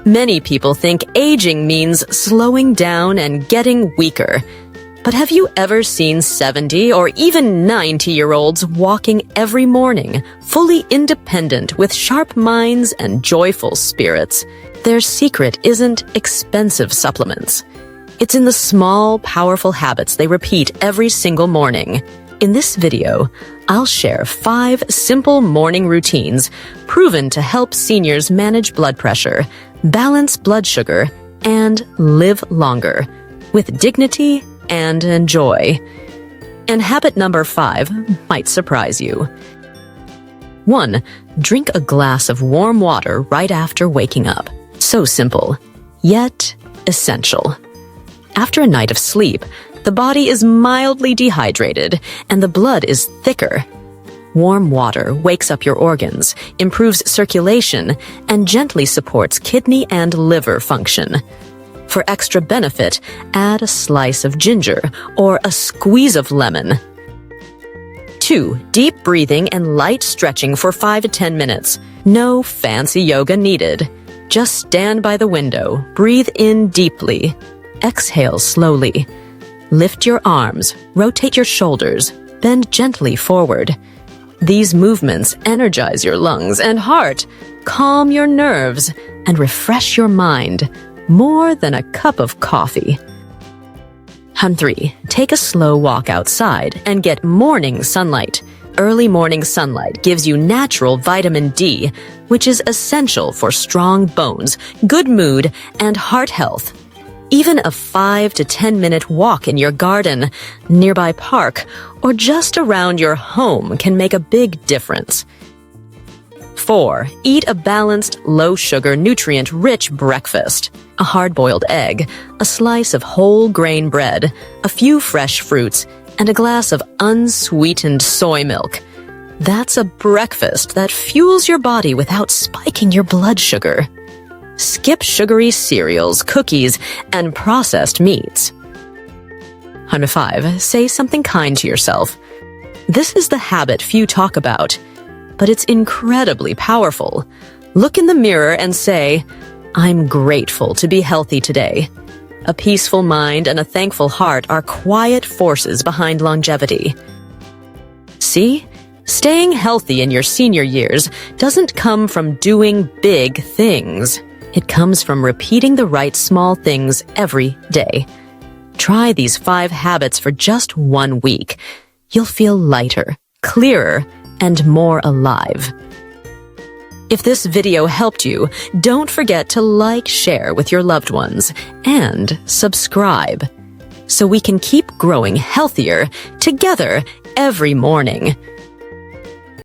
Many people think aging means slowing down and getting weaker. But have you ever seen 70 or even 90-year-olds walking every morning, fully independent with sharp minds and joyful spirits? Their secret isn't expensive supplements. It's in the small, powerful habits they repeat every single morning. In this video, I'll share 5 simple morning routines proven to help seniors manage blood pressure, balance blood sugar, and live longer with dignity and joy. And habit number 5 might surprise you. 1. Drink a glass of warm water right after waking up. So simple, yet essential. After a night of sleep, the body is mildly dehydrated and the blood is thicker. Warm water wakes up your organs, improves circulation, and gently supports kidney and liver function. For extra benefit, add a slice of ginger or a squeeze of lemon. 2. Deep breathing and light stretching for 5 to 10 minutes. No fancy yoga needed. Just stand by the window, breathe in deeply, exhale slowly. Lift your arms, rotate your shoulders, bend gently forward. These movements energize your lungs and heart, calm your nerves, and refresh your mind more than a cup of coffee. 3. Take a slow walk outside and get morning sunlight. Early morning sunlight gives you natural vitamin D, which is essential for strong bones, good mood, and heart health. Even a 5 to 10 minute walk in your garden, nearby park, or just around your home can make a big difference. 4. Eat a balanced, low-sugar, nutrient-rich breakfast. A hard-boiled egg, a slice of whole grain bread, a few fresh fruits, and a glass of unsweetened soy milk. That's a breakfast that fuels your body without spiking your blood sugar. Skip sugary cereals, cookies, and processed meats. 5. Say something kind to yourself. This is the habit few talk about, but it's incredibly powerful. Look in the mirror and say, "I'm grateful to be healthy today." A peaceful mind and a thankful heart are quiet forces behind longevity. See? Staying healthy in your senior years doesn't come from doing big things. It comes from repeating the right small things every day. Try these 5 habits for just 1 week. You'll feel lighter, clearer, and more alive. If this video helped you, don't forget to like, share with your loved ones, and subscribe so we can keep growing healthier together every morning.